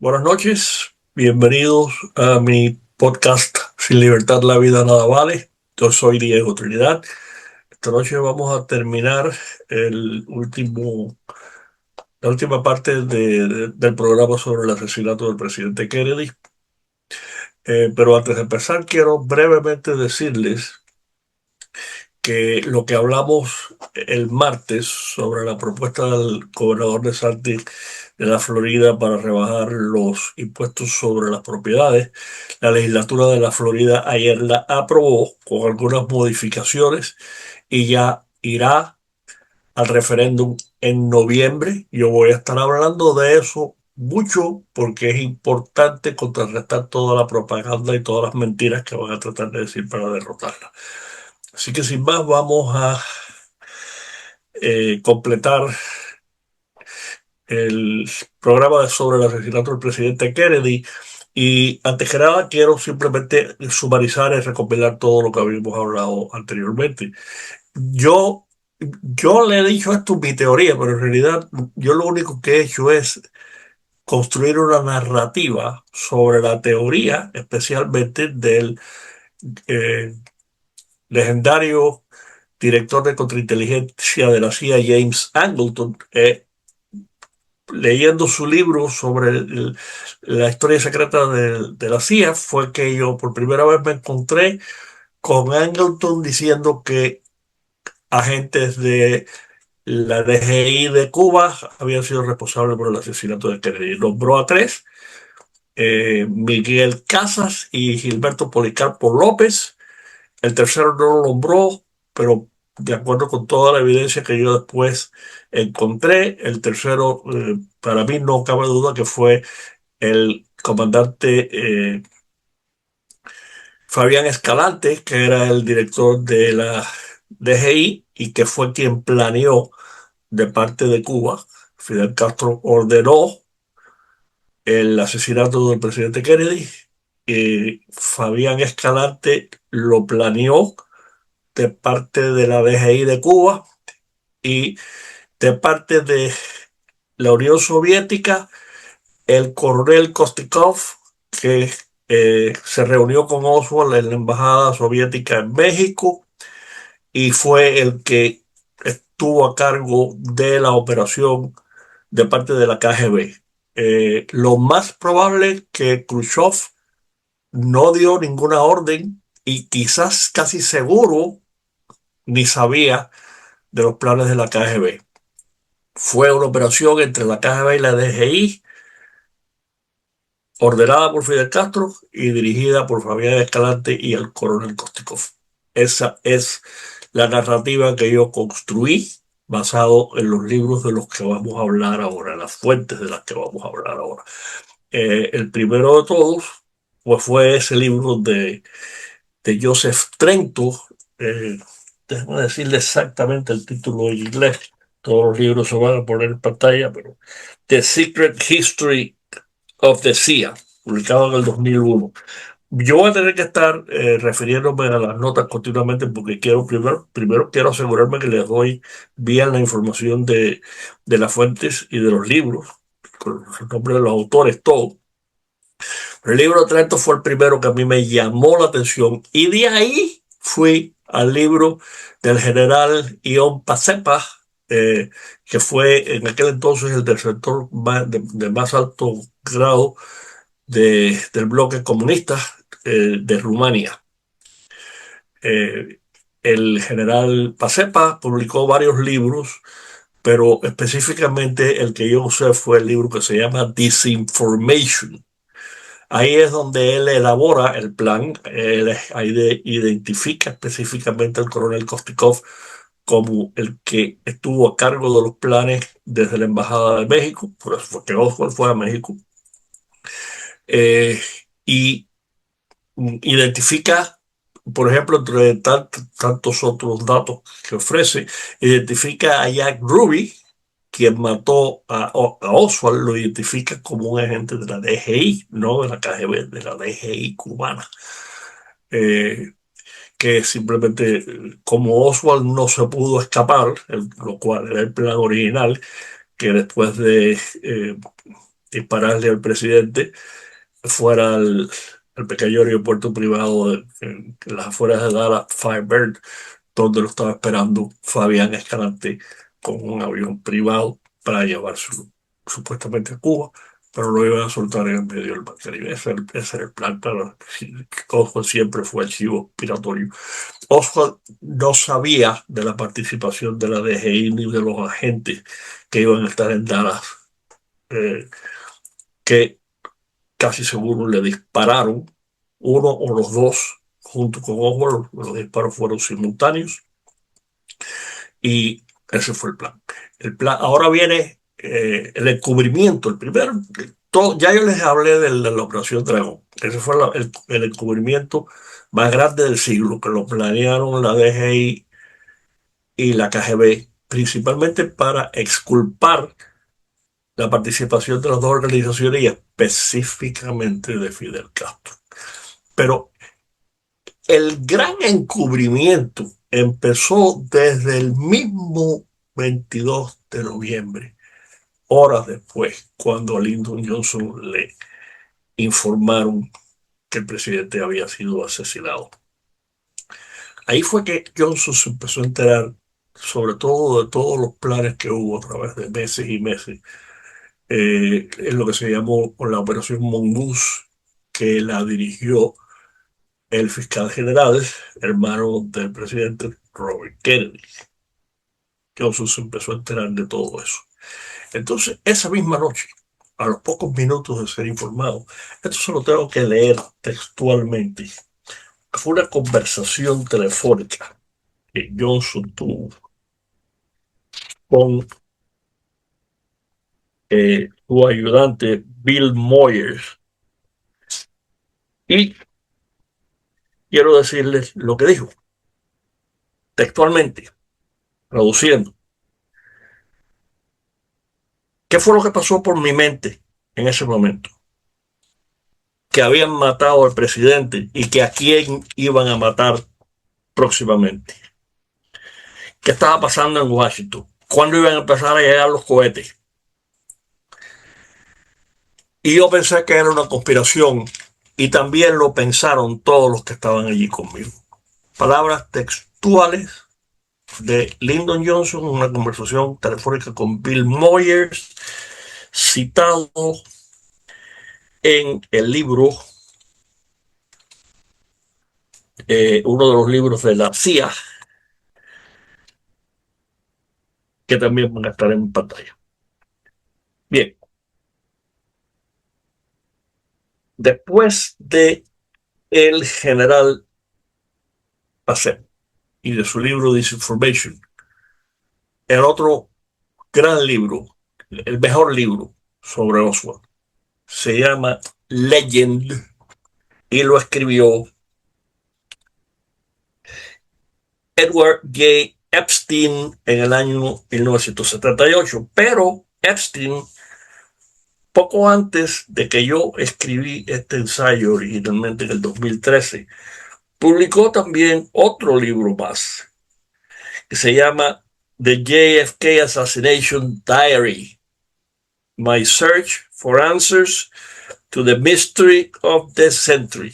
Buenas noches, bienvenidos a mi podcast Sin Libertad la vida nada vale. Yo soy Diego Trinidad. Esta noche vamos a terminar la última parte del programa sobre el asesinato del presidente Kennedy. Pero antes de empezar, quiero brevemente decirles que lo que hablamos el martes sobre la propuesta del gobernador DeSantis de la Florida para rebajar los impuestos sobre las propiedades, la legislatura de la Florida ayer la aprobó con algunas modificaciones y ya irá al referéndum en noviembre. Yo voy a estar hablando de eso mucho porque es importante contrarrestar toda la propaganda y todas las mentiras que van a tratar de decir para derrotarla. Así que sin más vamos a completar el programa sobre el asesinato del presidente Kennedy. Y antes que nada quiero simplemente sumarizar y recopilar todo lo que habíamos hablado anteriormente. Yo, yo le he dicho esto en mi teoría, pero en realidad yo lo único que he hecho es construir una narrativa sobre la teoría, especialmente del eh, legendario director de contrainteligencia de la CIA, James Angleton. Leyendo su libro sobre la historia secreta de la CIA, fue que yo por primera vez me encontré con Angleton diciendo que agentes de la DGI de Cuba habían sido responsables por el asesinato de Kennedy. Nombró a tres: Miguel Casas y Gilberto Policarpo López. El tercero no lo nombró, pero de acuerdo con toda la evidencia que yo después encontré, el tercero, para mí no cabe duda que fue el comandante Fabián Escalante, que era el director de la DGI y que fue quien planeó de parte de Cuba. Fidel Castro ordenó el asesinato del presidente Kennedy y Fabián Escalante lo planeó de parte de la DGI de Cuba y de parte de la Unión Soviética, el coronel Kostikov, que se reunió con Oswald en la embajada soviética en México y fue el que estuvo a cargo de la operación de parte de la KGB. Lo más probable es que Khrushchev no dio ninguna orden y quizás casi seguro ni sabía de los planes de la KGB. Fue una operación entre la KGB y la DGI, ordenada por Fidel Castro y dirigida por Fabián Escalante y el coronel Kostikov. Esa es la narrativa que yo construí basado en los libros de los que vamos a hablar ahora, las fuentes de las que vamos a hablar ahora. El primero de todos pues fue ese libro de Joseph Trento. Eh, Déjame decirle exactamente el título en inglés. Todos los libros se van a poner en pantalla, pero The Secret History of the CIA, publicado en el 2001. Yo voy a tener que estar refiriéndome a las notas continuamente porque primero quiero asegurarme que les doy bien la información de las fuentes y de los libros, con el nombre de los autores, todo. El libro de Trento fue el primero que a mí me llamó la atención y de ahí fui al libro del general Ion Pacepa, que fue en aquel entonces el desertor de más alto grado del bloque comunista de Rumania. Eh, el general Pacepa publicó varios libros, pero específicamente el que yo usé fue el libro que se llama Disinformation. Ahí es donde él elabora el plan, ahí identifica específicamente al coronel Kostikov como el que estuvo a cargo de los planes desde la Embajada de México, por eso fue que Oswald fue a México, eh, y identifica, por ejemplo, entre tantos otros datos que ofrece, identifica a Jack Ruby, quien mató a Oswald, lo identifica como un agente de la DGI, no de la KGB, de la DGI cubana. Eh, que simplemente, como Oswald no se pudo escapar, lo cual era el plan original, que después de dispararle al presidente fuera al pequeño aeropuerto privado en las afueras de Dallas, Firebird, donde lo estaba esperando Fabián Escalante con un avión privado para llevarse supuestamente a Cuba, pero lo iban a soltar en el medio del Mar Caribe. Ese era el plan. Claro, Oswald siempre fue archivo piratorio. Oswald no sabía de la participación de la DGI ni de los agentes que iban a estar en Dallas, que casi seguro le dispararon, uno o los dos, junto con Oswald. Los disparos fueron simultáneos y ese fue el plan. Ahora viene el encubrimiento. El primero, ya yo les hablé de la Operación Dragón. Ese fue el encubrimiento más grande del siglo, que lo planearon la DGI y la KGB, principalmente para exculpar la participación de las dos organizaciones y específicamente de Fidel Castro. Pero el gran encubrimiento empezó desde el mismo 22 de noviembre, horas después, cuando a Lyndon Johnson le informaron que el presidente había sido asesinado. Ahí fue que Johnson se empezó a enterar, sobre todo de todos los planes que hubo a través de meses y meses, en lo que se llamó la Operación Mongoose, que la dirigió el fiscal general, hermano del presidente Robert Kennedy. Johnson se empezó a enterar de todo eso. Entonces, esa misma noche, a los pocos minutos de ser informado, esto se lo tengo que leer textualmente. Fue una conversación telefónica que Johnson tuvo con su ayudante Bill Moyers. Y quiero decirles lo que dijo, textualmente, traduciendo. ¿Qué fue lo que pasó por mi mente en ese momento? Que habían matado al presidente y que a quién iban a matar próximamente. ¿Qué estaba pasando en Washington? ¿Cuándo iban a empezar a llegar los cohetes? Y yo pensé que era una conspiración y también lo pensaron todos los que estaban allí conmigo. Palabras textuales de Lyndon Johnson en una conversación telefónica con Bill Moyers, citado en el libro, uno de los libros de la CIA, que también van a estar en pantalla. Bien, después de el general Pacet y de su libro Disinformation, el otro gran libro, el mejor libro sobre Oswald, se llama Legend y lo escribió Edward J. Epstein en el año 1978. Pero Epstein, poco antes de que yo escribí este ensayo originalmente en el 2013, publicó también otro libro más que se llama The JFK Assassination Diary, My Search for Answers to the Mystery of the Century.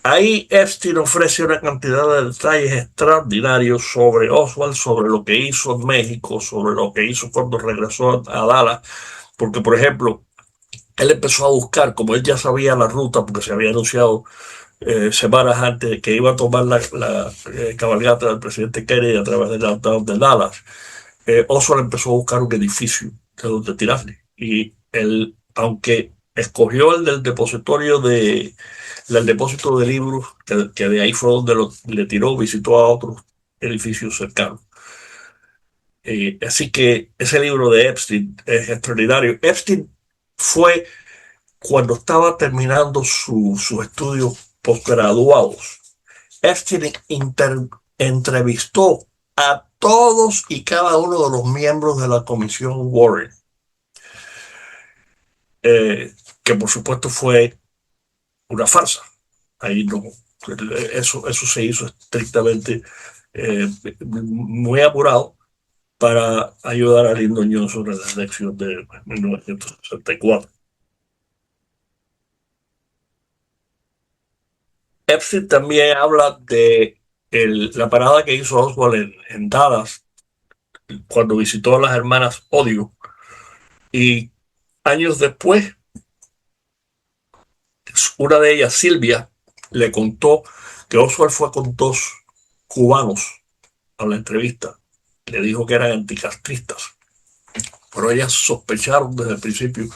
Ahí Epstein ofrece una cantidad de detalles extraordinarios sobre Oswald, sobre lo que hizo en México, sobre lo que hizo cuando regresó a Dallas, porque por ejemplo, él empezó a buscar, como él ya sabía la ruta, porque se había anunciado semanas antes de que iba a tomar la cabalgata del presidente Kennedy a través del downtown de Dallas. Oswald empezó a buscar un edificio de donde tirarle. Y él, aunque escogió el del depositorio del depósito de libros, que de ahí fue donde le tiró, visitó a otros edificios cercanos. Así que ese libro de Epstein es extraordinario. Epstein fue cuando estaba terminando sus estudios posgraduados. Epstein entrevistó a todos y cada uno de los miembros de la comisión Warren, que por supuesto fue una farsa. Ahí no, eso se hizo estrictamente muy apurado para ayudar a Lyndon Johnson en la elección de 1964. Epstein también habla de la parada que hizo Oswald en Dallas cuando visitó a las hermanas Odio. Y años después, una de ellas, Silvia, le contó que Oswald fue con dos cubanos a la entrevista. Le dijo que eran anticastristas, pero ellas sospecharon desde el principio.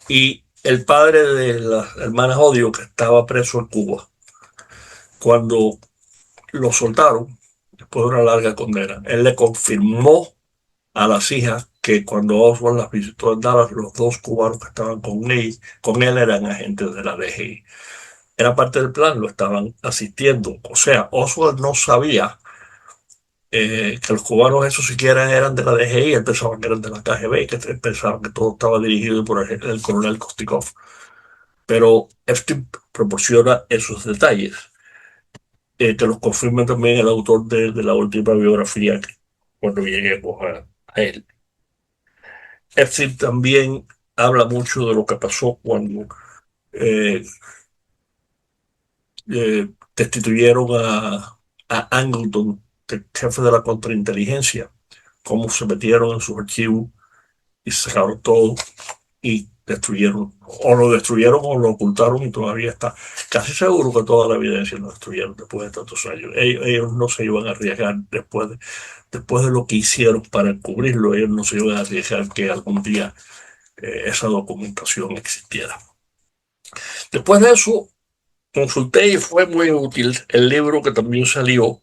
Y el padre de las hermanas Odio, que estaba preso en Cuba, cuando lo soltaron, después de una larga condena, él le confirmó a las hijas que cuando Oswald las visitó en Dallas, los dos cubanos que estaban con él eran agentes de la DGI. Era parte del plan, lo estaban asistiendo. O sea, Oswald no sabía que los cubanos esos siquiera eran de la DGI, él pensaba que eran de la KGB, que pensaban que todo estaba dirigido por el coronel Kostikov. Pero Epstein proporciona esos detalles, que los confirma también el autor de la última biografía, cuando lleguemos a él. Epstein también habla mucho de lo que pasó cuando eh, destituyeron a Angleton, jefe de la contrainteligencia, cómo se metieron en sus archivos y sacaron todo y destruyeron, o lo destruyeron o lo ocultaron y todavía está. Casi seguro que toda la evidencia lo destruyeron después de tantos años. Ellos no se iban a arriesgar después de lo que hicieron para encubrirlo, ellos no se iban a arriesgar que algún día esa documentación existiera. Después de eso, consulté y fue muy útil el libro que también salió,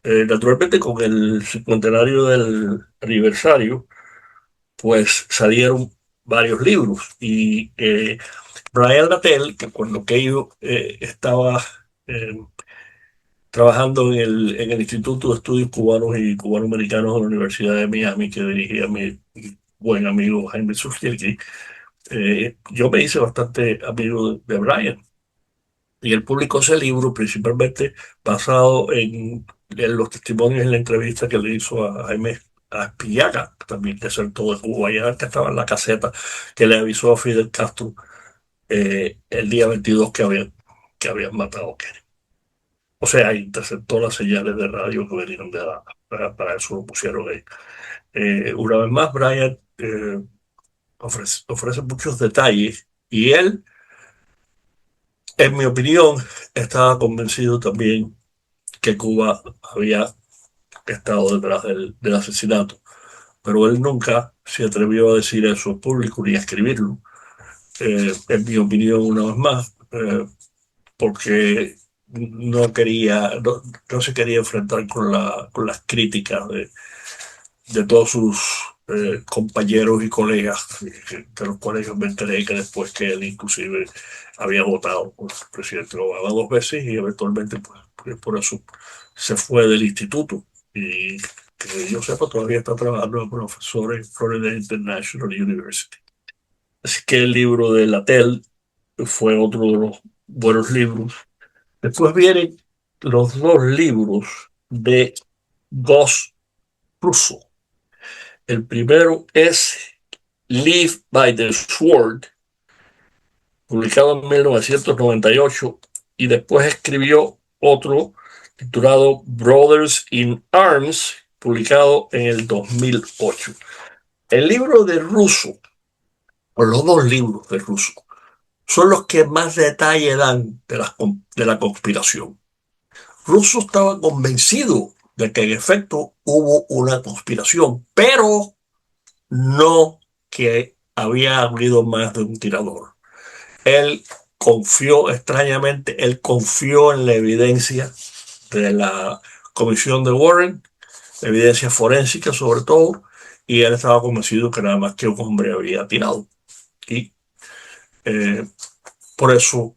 naturalmente con el cincuentenario del aniversario, pues salieron varios libros y Brian Latell, que cuando Keio estaba eh, trabajando en el Instituto de Estudios Cubanos y Cubanoamericanos de la Universidad de Miami, que dirigía mi buen amigo Jaime Susskielky, yo me hice bastante amigo de Brian. Y él publicó ese libro principalmente basado en los testimonios en la entrevista que le hizo a Jaime Aspillaga, que también desertó de Cuba, ya que estaba en la caseta, que le avisó a Fidel Castro el día 22 que habían matado a Kennedy. O sea, interceptó las señales de radio que venían de la, para eso lo pusieron ahí. Una vez más, Brian ofrece muchos detalles y él, en mi opinión, estaba convencido también que Cuba había estado detrás del asesinato, pero él nunca se atrevió a decir eso en público ni a escribirlo. En mi opinión, una vez más, porque no se quería enfrentar con las críticas de todos sus compañeros y colegas, de los cuales yo me enteré que después que él inclusive había votado por el presidente Obama dos veces y eventualmente pues, por eso se fue del instituto y que yo sepa todavía está trabajando de profesor en Florida International University. Así que el libro de Latell fue otro de los buenos libros. Después vienen los dos libros de Gus Russo. El primero es Live by the Sword, publicado en 1998, y después escribió otro titulado Brothers in Arms, publicado en el 2008. El libro de Russo, o los dos libros de Russo, son los que más detalle dan de la conspiración. Russo estaba convencido de que en efecto hubo una conspiración, pero no que había habido más de un tirador. Él él confió en la evidencia de la comisión de Warren, la evidencia forénsica sobre todo, y él estaba convencido que nada más que un hombre había tirado. Y eh, por eso,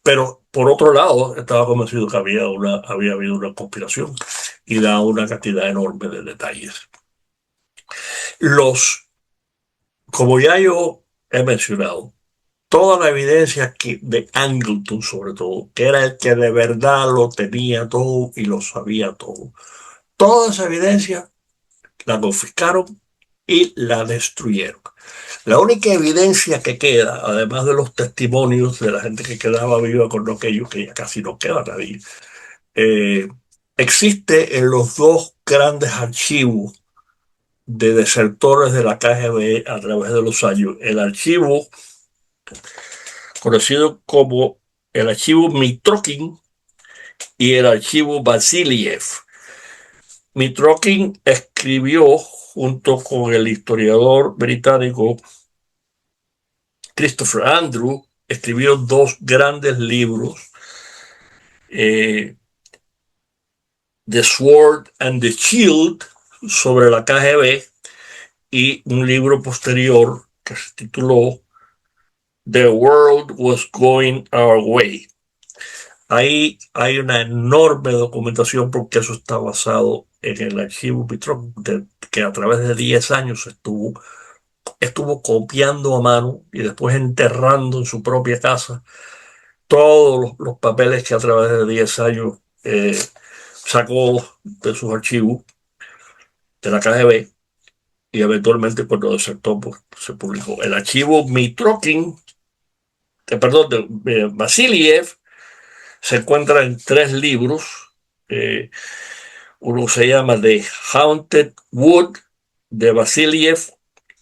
pero por otro lado, estaba convencido que había habido una conspiración y da una cantidad enorme de detalles. Los, como ya yo he mencionado, toda la evidencia de Angleton, sobre todo, que era el que de verdad lo tenía todo y lo sabía todo. Toda esa evidencia la confiscaron y la destruyeron. La única evidencia que queda, además de los testimonios de la gente que quedaba viva con aquello, que ya casi no queda nadie, eh, existe en los dos grandes archivos de desertores de la KGB a través de los años. El archivo conocido como el archivo Mitrokin y el archivo Vasiliev. Mitrokin escribió junto con el historiador británico Christopher Andrew, escribió dos grandes libros, The Sword and the Shield, sobre la KGB, y un libro posterior que se tituló The World Was Going Our Way. Ahí hay una enorme documentación porque eso está basado en el archivo Pitrón, que a través de 10 años estuvo copiando a mano y después enterrando en su propia casa todos los papeles que a través de 10 años sacó de sus archivos de la KGB y eventualmente cuando desertó pues, se publicó. El archivo Mitrokin, de Vasiliev, se encuentra en tres libros. Eh, Uno se llama The Haunted Wood de Vasiliev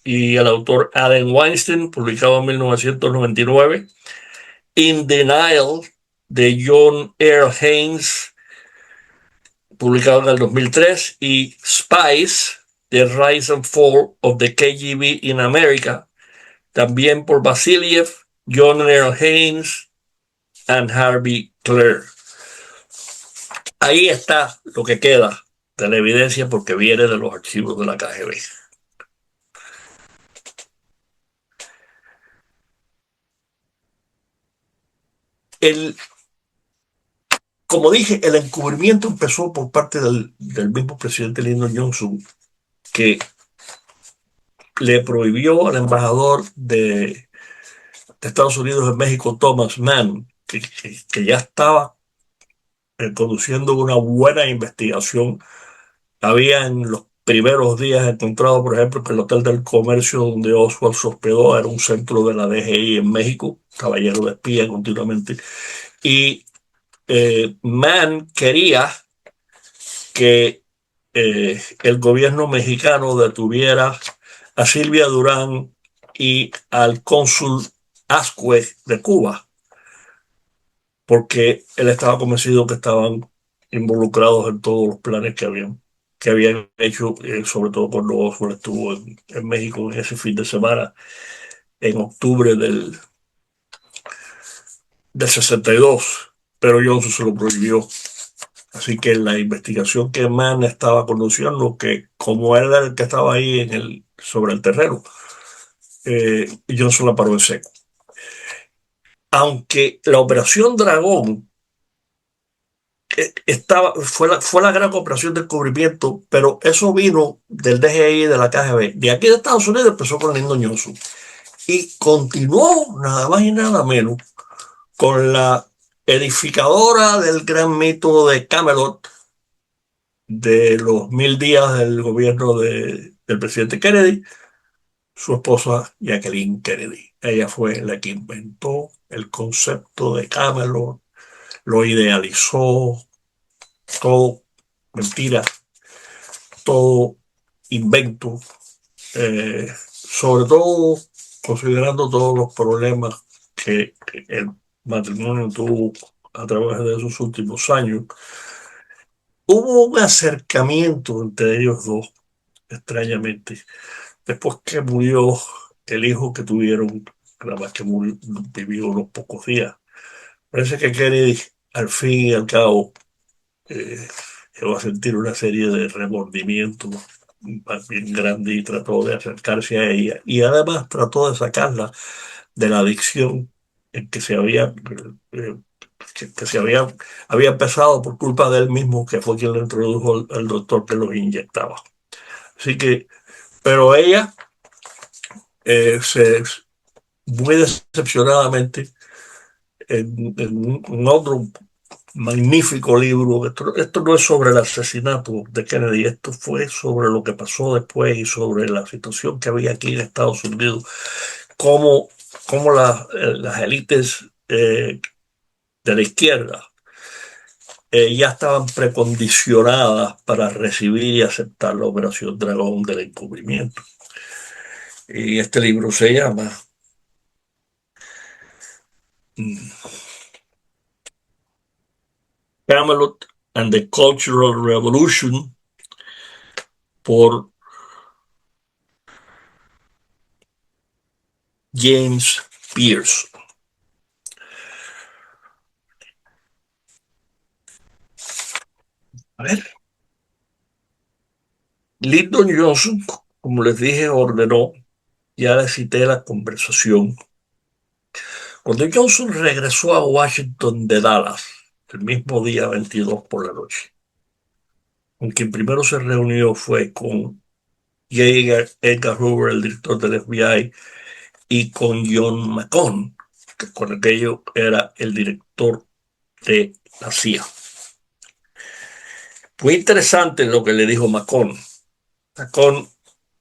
y el autor Adam Weinstein, publicado en 1999. In Denial de John R. Haynes, publicado en el 2003. Y Spies, The Rise and Fall of the KGB in America, también por Vasiliev, John R. Haynes and Harvey Clare. Ahí está lo que queda de la evidencia porque viene de los archivos de la KGB. El, como dije, el encubrimiento empezó por parte del mismo presidente Lyndon Johnson, que le prohibió al embajador de Estados Unidos en México, Thomas Mann, que ya estaba conduciendo una buena investigación. Había en los primeros días encontrado, por ejemplo, que el Hotel del Comercio donde Oswald se hospedó era un centro de la DGI en México, caballero de espía continuamente. Y Mann quería que el gobierno mexicano detuviera a Silvia Durán y al cónsul Ascue de Cuba, porque él estaba convencido que estaban involucrados en todos los planes que habían hecho, sobre todo cuando Oswald estuvo en México en ese fin de semana, en octubre del 62, pero Johnson se lo prohibió. Así que la investigación que Mann estaba conduciendo, que como él era el que estaba ahí sobre el terreno, Johnson la paró en seco. Aunque la Operación Dragón fue la gran operación de descubrimiento, pero eso vino del DGI y de la KGB. De aquí de Estados Unidos empezó con Lyndon Johnson y continuó nada más y nada menos con la edificadora del gran mito de Camelot, de los 1000 días del gobierno del presidente Kennedy, su esposa Jacqueline Kennedy. Ella fue la que inventó el concepto de Camelot, lo idealizó, todo mentira, todo invento, sobre todo considerando todos los problemas que el matrimonio tuvo a través de esos últimos años. Hubo un acercamiento entre ellos dos, extrañamente, después que murió el hijo que tuvieron, nada más que vivió unos pocos días. Parece que Kennedy, al fin y al cabo, eh, llegó a sentir una serie de remordimientos más bien grande y trató de acercarse a ella. Y además trató de sacarla de la adicción en que eh, había empezado por culpa de él mismo, que fue quien le introdujo el doctor que los inyectaba. Así que, pero ella, muy decepcionadamente, en otro magnífico libro. Esto no es sobre el asesinato de Kennedy, esto fue sobre lo que pasó después y sobre la situación que había aquí en Estados Unidos, cómo, cómo las élites de la izquierda ya estaban precondicionadas para recibir y aceptar la Operación Dragón del encubrimiento. Y este libro se llama Camelot and the Cultural Revolution por James Pierce. A ver, Lyndon Johnson, como les dije, ordenó, ya les cité la conversación. Cuando Johnson regresó a Washington de Dallas, el mismo día 22 por la noche, con quien primero se reunió fue con J. Edgar Hoover, el director del FBI, y con John McCone, que con aquello era el director de la CIA. Fue interesante lo que le dijo McCone. McCone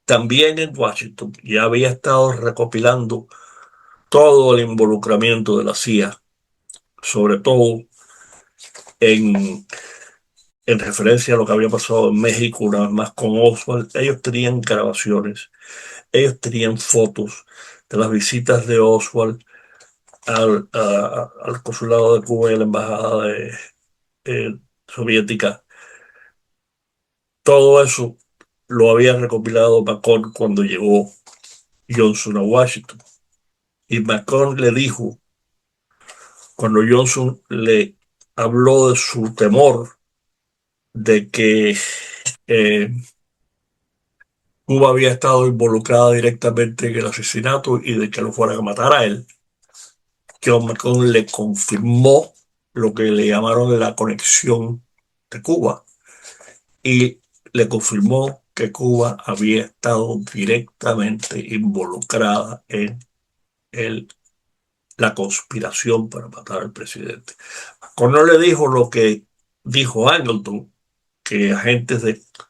también en Washington ya había estado recopilando todo el involucramiento de la CIA, sobre todo en, en referencia a lo que había pasado en México una vez más con Oswald. Ellos tenían grabaciones, ellos tenían fotos de las visitas de Oswald al consulado de Cuba y a la embajada soviética. Todo eso lo había recopilado McCone cuando llegó Johnson a Washington. Y McCone le dijo, cuando Johnson le habló de su temor de que eh, Cuba había estado involucrada directamente en el asesinato y de que lo fueran a matar a él, John McCone le confirmó lo que le llamaron la conexión de Cuba y le confirmó que Cuba había estado directamente involucrada en el, la conspiración para matar al presidente. Cuando le dijo lo que dijo Angleton, que agentes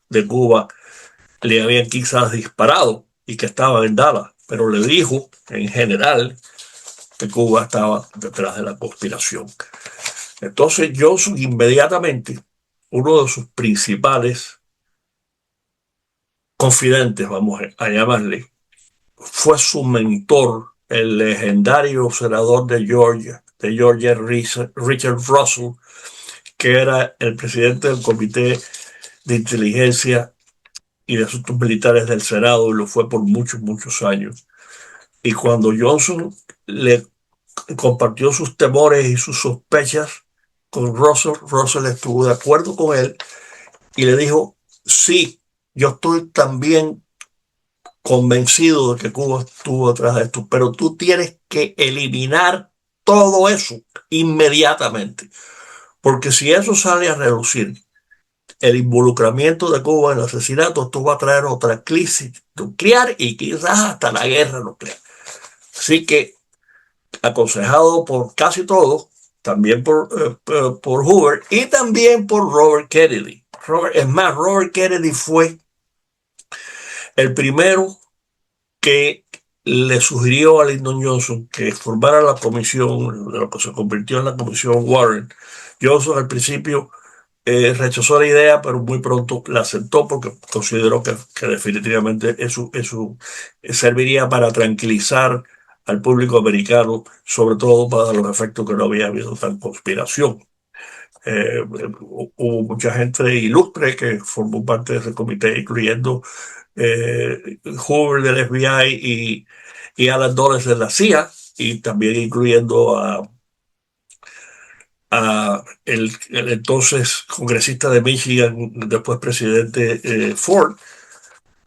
de Cuba le habían quizás disparado y que estaban en Dallas, pero le dijo en general que Cuba estaba detrás de la conspiración. Entonces Johnson inmediatamente, uno de sus principales confidentes, vamos a llamarle, fue su mentor, el legendario senador de Georgia Richard Russell, que era el presidente del Comité de Inteligencia y de Asuntos Militares del Senado y lo fue por muchos, muchos años. Y cuando Johnson le compartió sus temores y sus sospechas con Russell, Russell estuvo de acuerdo con él y le dijo, sí, yo estoy también convencido de que Cuba estuvo detrás de esto, pero tú tienes que eliminar todo eso inmediatamente, porque si eso sale a relucir, el involucramiento de Cuba en el asesinato, esto va a traer otra crisis nuclear y quizás hasta la guerra nuclear. Así que, aconsejado por casi todos, también por Hoover y también por Robert Kennedy. Es más, Robert Kennedy fue el primero que le sugirió a Lyndon Johnson que formara la comisión, de lo que se convirtió en la comisión Warren. Johnson al principio rechazó la idea, pero muy pronto la aceptó porque consideró que definitivamente eso serviría para tranquilizar al público americano, sobre todo para los efectos que no había habido tan conspiración. Hubo mucha gente ilustre que formó parte de ese comité, incluyendo Hoover del FBI y Alan Dulles de la CIA, y también incluyendo a el entonces congresista de Michigan, después presidente Ford,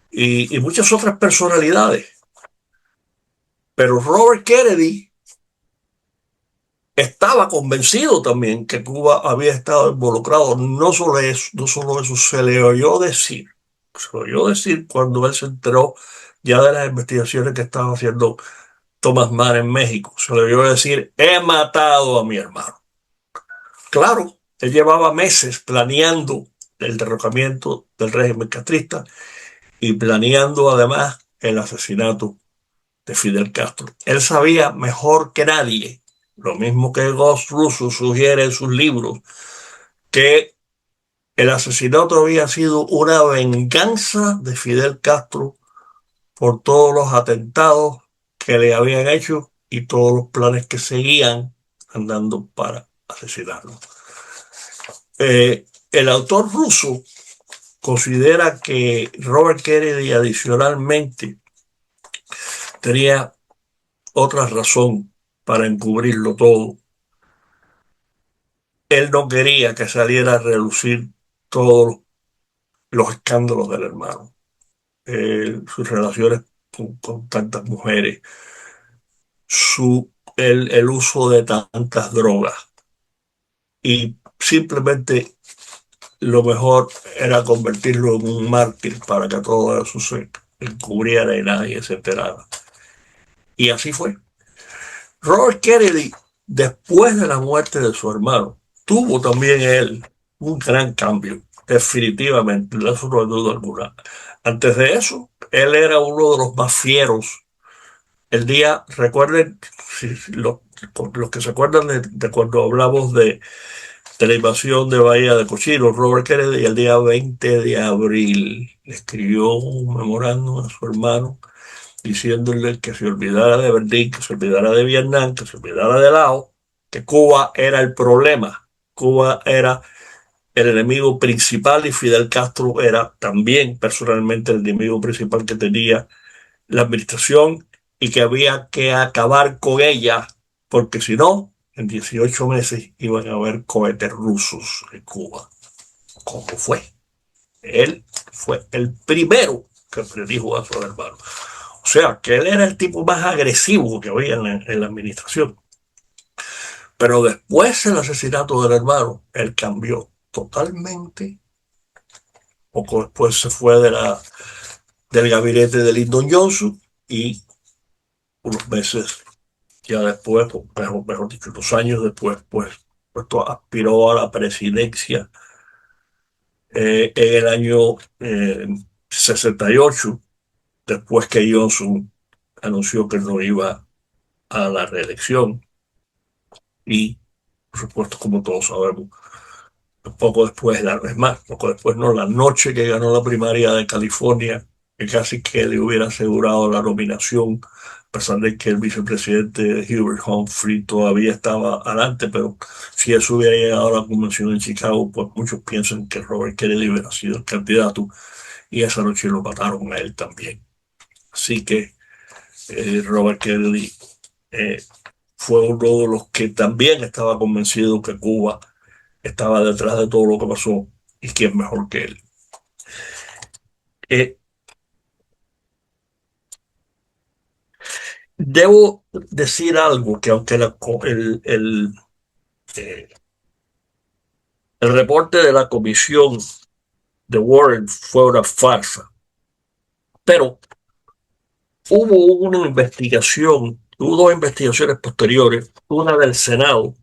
y muchas otras personalidades. Pero Robert Kennedy estaba convencido también que Cuba había estado involucrado. No solo eso, se le oyó decir. Se le oyó decir cuando él se enteró ya de las investigaciones que estaba haciendo Thomas Mann en México. Se le oyó decir, he matado a mi hermano. Claro, Él llevaba meses planeando el derrocamiento del régimen castrista y planeando además el asesinato de Fidel Castro. Él sabía mejor que nadie, lo mismo que Goss Russo sugiere en sus libros, que el asesinato había sido una venganza de Fidel Castro por todos los atentados que le habían hecho y todos los planes que seguían andando para asesinarlo. El autor ruso considera que Robert Kennedy adicionalmente tenía otra razón para encubrirlo todo. Él no quería que saliera a relucir todos los escándalos del hermano, sus relaciones con tantas mujeres, el uso de tantas drogas. Y simplemente lo mejor era convertirlo en un mártir para que todo eso se encubriera y nadie se enterara. Y así fue. Robert Kennedy, después de la muerte de su hermano, tuvo también él un gran cambio, definitivamente, eso no hay duda alguna. Antes de eso, él era uno de los más fieros. El día, recuerden, los que se acuerdan de cuando hablamos de la invasión de Bahía de Cochinos, Robert Kennedy, el día 20 de abril, le escribió un memorándum a su hermano diciéndole que se olvidara de Berlín, que se olvidara de Vietnam, que se olvidara de Laos, que Cuba era el problema. Cuba era el enemigo principal y Fidel Castro era también personalmente el enemigo principal que tenía la administración y que había que acabar con ella, porque si no, en 18 meses iban a haber cohetes rusos en Cuba. ¿Cómo fue? Él fue el primero que predijo a su hermano. O sea, que él era el tipo más agresivo que había en la administración. Pero después del asesinato del hermano, él cambió totalmente. Poco después se fue del gabinete de Lyndon Johnson y unos meses ya después, mejor dicho, 2 años después, pues aspiró a la presidencia en el año 68, después que Johnson anunció que no iba a la reelección. Y, por supuesto, como todos sabemos, poco después, es más, poco después, no, la noche que ganó la primaria de California, que casi que le hubiera asegurado la nominación, a pesar de que el vicepresidente Hubert Humphrey todavía estaba adelante, pero si eso hubiera llegado a la convención en Chicago, pues muchos piensan que Robert Kennedy hubiera sido el candidato y esa noche lo mataron a él también. Así que Robert Kennedy eh, fue uno de los que también estaba convencido que Cuba estaba detrás de todo lo que pasó y quién mejor que él. Eh, Debo decir algo que aunque eh, el reporte de la comisión de Warren fue una farsa, pero hubo dos investigaciones posteriores, una del Senado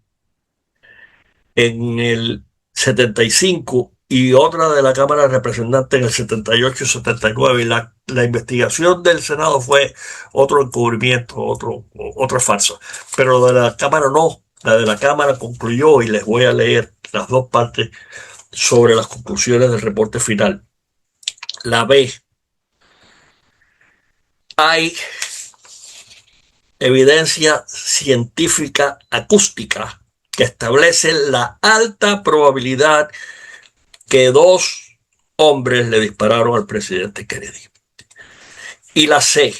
en el 75 y otra de la Cámara de Representantes en el 78 y 79. Y la investigación del Senado fue otro encubrimiento, otra farsa. Pero de la Cámara no. La de la Cámara concluyó, y les voy a leer las dos partes sobre las conclusiones del reporte final. La B. Hay evidencia científica acústica que establece la alta probabilidad que dos hombres le dispararon al presidente Kennedy. Y la C,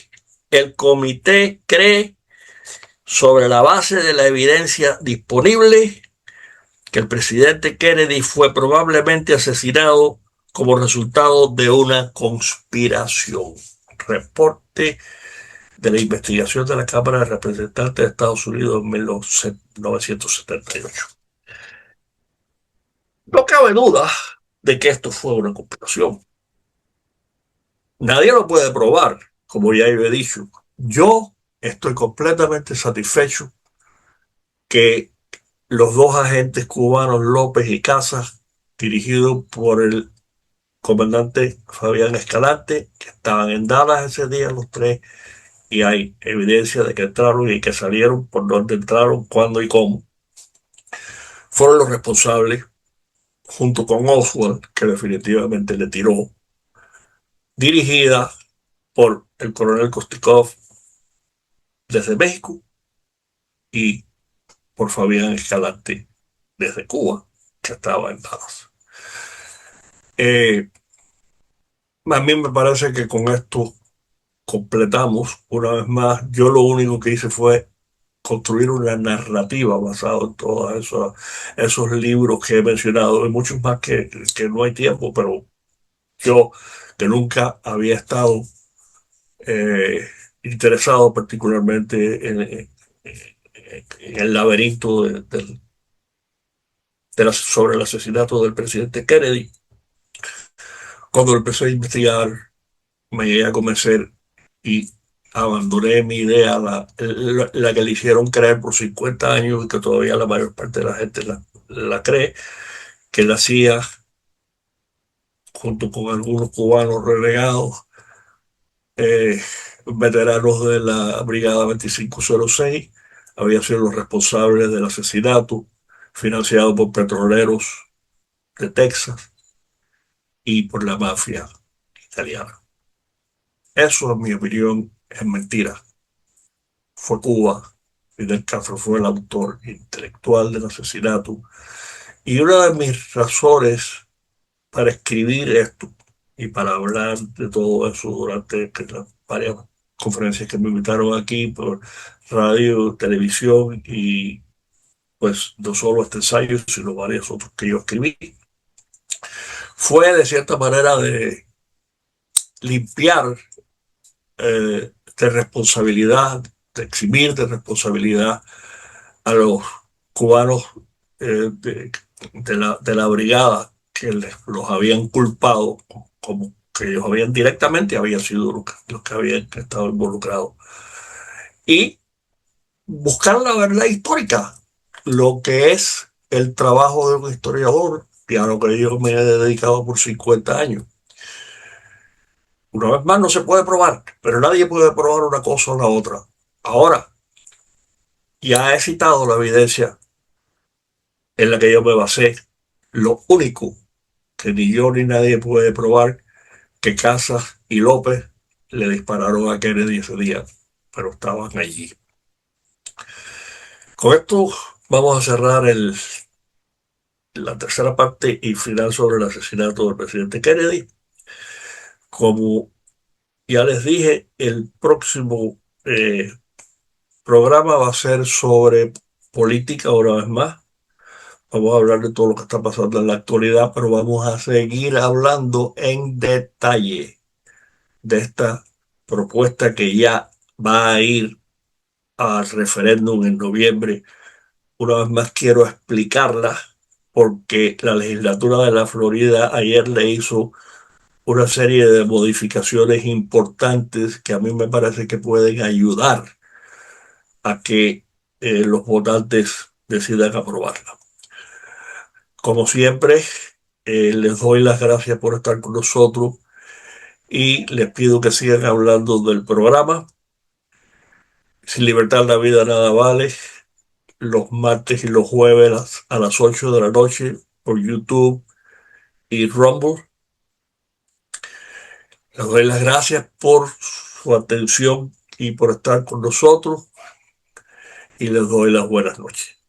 el comité cree, sobre la base de la evidencia disponible, que el presidente Kennedy fue probablemente asesinado como resultado de una conspiración. Reporte de la investigación de la Cámara de Representantes de Estados Unidos en 1978. No cabe duda de que esto fue una conspiración. Nadie lo puede probar, como ya he dicho. Yo estoy completamente satisfecho que los dos agentes cubanos López y Casas, dirigidos por el comandante Fabián Escalante, que estaban en Dallas ese día los tres, y hay evidencia de que entraron y que salieron, por dónde entraron, cuándo y cómo. Fueron los responsables, junto con Oswald, que definitivamente le tiró, dirigida por el coronel Kostikov desde México y por Fabián Escalante desde Cuba, que estaba en Dallas. A mí me parece que con esto completamos una vez más. Yo lo único que hice fue construir una narrativa basada en todos esos libros que he mencionado, y muchos más que no hay tiempo, pero yo que nunca había estado eh, interesado particularmente en el laberinto sobre el asesinato del presidente Kennedy. Cuando empecé a investigar, me llegué a convencer y abandoné mi idea, la que le hicieron creer por 50 años y que todavía la mayor parte de la gente la cree, que la CIA, junto con algunos cubanos relegados, eh, veteranos de la Brigada 2506, habían sido los responsables del asesinato financiado por petroleros de Texas y por la mafia italiana. Eso, en mi opinión, es mentira. Fue Cuba. Fidel Castro fue el autor intelectual del asesinato. Y una de mis razones para escribir esto y para hablar de todo eso durante las varias conferencias que me invitaron aquí por radio, televisión y pues no solo este ensayo, sino varios otros que yo escribí, fue de cierta manera de limpiar de responsabilidad, de eximir de responsabilidad a los cubanos de la brigada que los habían culpado, como que ellos habían directamente habían sido los que habían estado involucrados. Y buscar la verdad histórica, lo que es el trabajo de un historiador, y a lo que yo me he dedicado por 50 años. Una vez más, no se puede probar, pero nadie puede probar una cosa o la otra. Ahora, ya he citado la evidencia en la que yo me basé. Lo único que ni yo ni nadie puede probar, que Casas y López le dispararon a Kennedy ese día, pero estaban allí. Con esto vamos a cerrar la tercera parte y final sobre el asesinato del presidente Kennedy. Como ya les dije, el próximo programa va a ser sobre política una vez más. Vamos a hablar de todo lo que está pasando en la actualidad, pero vamos a seguir hablando en detalle de esta propuesta que ya va a ir al referéndum en noviembre. Una vez más quiero explicarla porque la legislatura de la Florida ayer le hizo una serie de modificaciones importantes que a mí me parece que pueden ayudar a que los votantes decidan aprobarla. Como siempre, les doy las gracias por estar con nosotros y les pido que sigan hablando del programa. Sin libertad la vida nada vale. Los martes y los jueves a las 8 de la noche por YouTube y Rumble. Les doy las gracias por su atención y por estar con nosotros y les doy las buenas noches.